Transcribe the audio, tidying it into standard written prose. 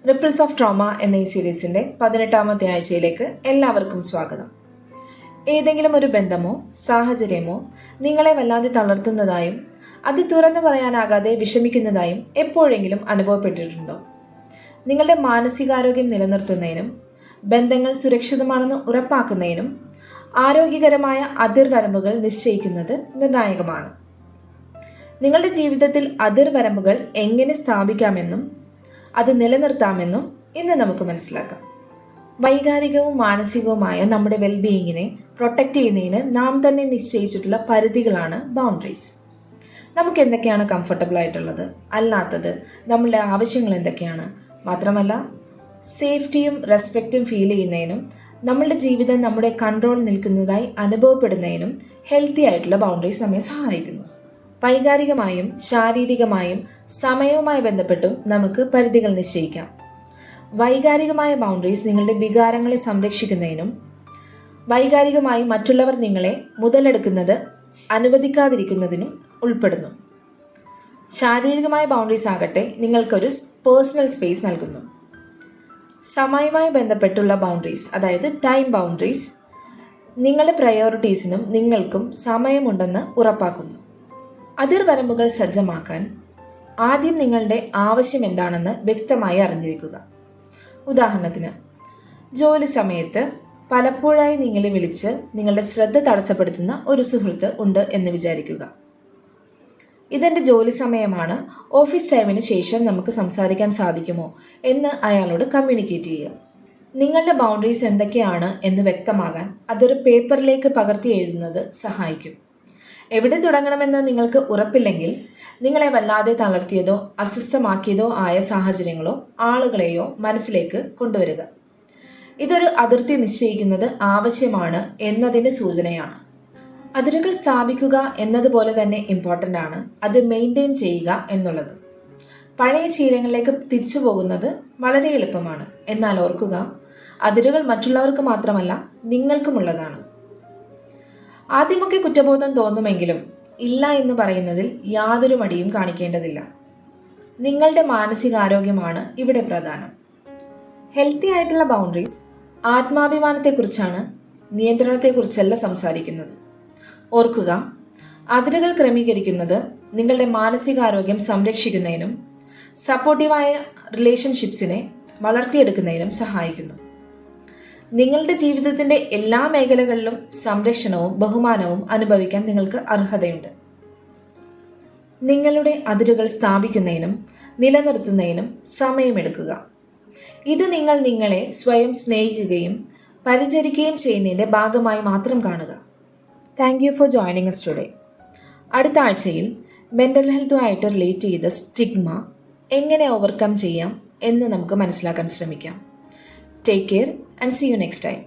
Ripples of trauma എന്ന ഈ സീരീസിൻ്റെ 18ാമത്തെ ആഴ്ചയിലേക്ക് എല്ലാവർക്കും സ്വാഗതം. ഏതെങ്കിലും ഒരു ബന്ധമോ സാഹചര്യമോ നിങ്ങളെ വല്ലാതെ തളർത്തുന്നതായും അത് തുറന്നു പറയാനാകാതെ വിഷമിക്കുന്നതായും എപ്പോഴെങ്കിലും അനുഭവപ്പെട്ടിട്ടുണ്ടോ? നിങ്ങളുടെ മാനസികാരോഗ്യം നിലനിർത്തുന്നതിനും ബന്ധങ്ങൾ സുരക്ഷിതമാണെന്ന് ഉറപ്പാക്കുന്നതിനും ആരോഗ്യകരമായ അതിർവരമ്പുകൾ നിശ്ചയിക്കുന്നത് നിർണായകമാണ്. നിങ്ങളുടെ ജീവിതത്തിൽ അതിർവരമ്പുകൾ എങ്ങനെ സ്ഥാപിക്കാമെന്നും അത് നിലനിർത്താമെന്നും ഇന്ന് നമുക്ക് മനസ്സിലാക്കാം. വൈകാരികവും മാനസികവുമായ നമ്മുടെ വെൽബീയിങ്ങിനെ പ്രൊട്ടക്റ്റ് ചെയ്യുന്നതിന് നാം തന്നെ നിശ്ചയിച്ചിട്ടുള്ള പരിധികളാണ് ബൗണ്ടറീസ്. നമുക്ക് എന്തൊക്കെയാണ് കംഫർട്ടബിൾ ആയിട്ടുള്ളത്, അല്ലാത്തത്, നമ്മളുടെ ആവശ്യങ്ങൾ എന്തൊക്കെയാണ്, മാത്രമല്ല സേഫ്റ്റിയും റെസ്പെക്റ്റും ഫീൽ ചെയ്യുന്നതിനും നമ്മളുടെ ജീവിതം നമ്മുടെ കൺട്രോൾ നിൽക്കുന്നതായി അനുഭവപ്പെടുന്നതിനും ഹെൽത്തി ആയിട്ടുള്ള ബൗണ്ടറീസ് നമ്മെ സഹായിക്കുന്നു. വൈകാരികമായും ശാരീരികമായും സമയവുമായി ബന്ധപ്പെട്ടും നമുക്ക് പരിധികൾ നിശ്ചയിക്കാം. വൈകാരികമായ ബൗണ്ടറീസ് നിങ്ങളുടെ വികാരങ്ങളെ സംരക്ഷിക്കുന്നതിനും വൈകാരികമായി മറ്റുള്ളവർ നിങ്ങളെ മുതലെടുക്കുന്നത് അനുവദിക്കാതിരിക്കുന്നതിനും ഉൾപ്പെടുന്നു. ശാരീരികമായ ബൗണ്ടറീസ് ആകട്ടെ നിങ്ങൾക്കൊരു പേഴ്സണൽ സ്പേസ് നൽകുന്നു. സമയവുമായി ബന്ധപ്പെട്ടുള്ള ബൗണ്ടറീസ്, അതായത് ടൈം ബൗണ്ടറീസ്, നിങ്ങളുടെ പ്രയോറിറ്റീസിനും നിങ്ങൾക്കും സമയമുണ്ടെന്ന് ഉറപ്പാക്കുന്നു. അതിർവരമ്പുകൾ സജ്ജമാക്കാൻ ആദ്യം നിങ്ങളുടെ ആവശ്യം എന്താണെന്ന് വ്യക്തമായി അറിഞ്ഞിരിക്കുക. ഉദാഹരണത്തിന്, ജോലി സമയത്ത് പലപ്പോഴായി നിങ്ങളെ വിളിച്ച് നിങ്ങളുടെ ശ്രദ്ധ തടസ്സപ്പെടുത്തുന്ന ഒരു സുഹൃത്ത് ഉണ്ട് എന്ന് വിചാരിക്കുക. ഇതെൻ്റെ ജോലി സമയമാണ്, ഓഫീസ് ടൈമിന് ശേഷം നമുക്ക് സംസാരിക്കാൻ സാധിക്കുമോ എന്ന് അയാളോട് കമ്മ്യൂണിക്കേറ്റ് ചെയ്യുക. നിങ്ങളുടെ ബൗണ്ടറീസ് എന്തൊക്കെയാണ് എന്ന് വ്യക്തമാകാൻ അതൊരു പേപ്പറിലേക്ക് പകർത്തി എഴുതുന്നത് സഹായിക്കും. എവിടെ തുടങ്ങണമെന്ന് നിങ്ങൾക്ക് ഉറപ്പില്ലെങ്കിൽ നിങ്ങളെ വല്ലാതെ തളർത്തിയതോ അസ്വസ്ഥമാക്കിയതോ ആയ സാഹചര്യങ്ങളോ ആളുകളെയോ മനസ്സിലേക്ക് കൊണ്ടുവരിക. ഇതൊരു അതിർത്തി നിശ്ചയിക്കുന്നത് ആവശ്യമാണ് എന്നതിന് സൂചനയാണ്. അതിരുകൾ സ്ഥാപിക്കുക എന്നതുപോലെ തന്നെ ഇമ്പോർട്ടൻ്റ് ആണ് അത് മെയിൻറ്റെയിൻ ചെയ്യുക എന്നുള്ളത്. പഴയ ശീലങ്ങളിലേക്ക് തിരിച്ചു പോകുന്നത് വളരെ എളുപ്പമാണ്, എന്നാൽ ഓർക്കുക, അതിരുകൾ മറ്റുള്ളവർക്ക് മാത്രമല്ല നിങ്ങൾക്കുമുള്ളതാണ്. ആദ്യമൊക്കെ കുറ്റബോധം തോന്നുമെങ്കിലും ഇല്ല എന്ന് പറയുന്നതിൽ യാതൊരു മടിയും കാണിക്കേണ്ടതില്ല. നിങ്ങളുടെ മാനസികാരോഗ്യമാണ് ഇവിടെ പ്രധാനം. ഹെൽത്തി ആയിട്ടുള്ള ബൗണ്ടറീസ് ആത്മാഭിമാനത്തെക്കുറിച്ചാണ്, നിയന്ത്രണത്തെക്കുറിച്ചല്ല സംസാരിക്കുന്നത്. ഓർക്കുക, അതിരുകൾ ക്രമീകരിക്കുന്നത് നിങ്ങളുടെ മാനസികാരോഗ്യം സംരക്ഷിക്കുന്നതിനും സപ്പോർട്ടീവായ റിലേഷൻഷിപ്സിനെ വളർത്തിയെടുക്കുന്നതിനും സഹായിക്കുന്നു. നിങ്ങളുടെ ജീവിതത്തിൻ്റെ എല്ലാ മേഖലകളിലും സംരക്ഷണവും ബഹുമാനവും അനുഭവിക്കാൻ നിങ്ങൾക്ക് അർഹതയുണ്ട്. നിങ്ങളുടെ അതിരുകൾ സ്ഥാപിക്കുന്നതിനും നിലനിർത്തുന്നതിനും സമയമെടുക്കുക. ഇത് നിങ്ങൾ നിങ്ങളെ സ്വയം സ്നേഹിക്കുകയും പരിചരിക്കുകയും ചെയ്യുന്നതിൻ്റെ ഭാഗമായി മാത്രം കാണുക. Thank you for joining us today. അടുത്ത ആഴ്ചയിൽ മെൻ്റൽ ഹെൽത്തുമായിട്ട് റിലേറ്റ് ചെയ്ത സ്റ്റിഗ്മ എങ്ങനെ ഓവർകം ചെയ്യാം എന്ന് നമുക്ക് മനസ്സിലാക്കാൻ ശ്രമിക്കാം. Take care and see you next time.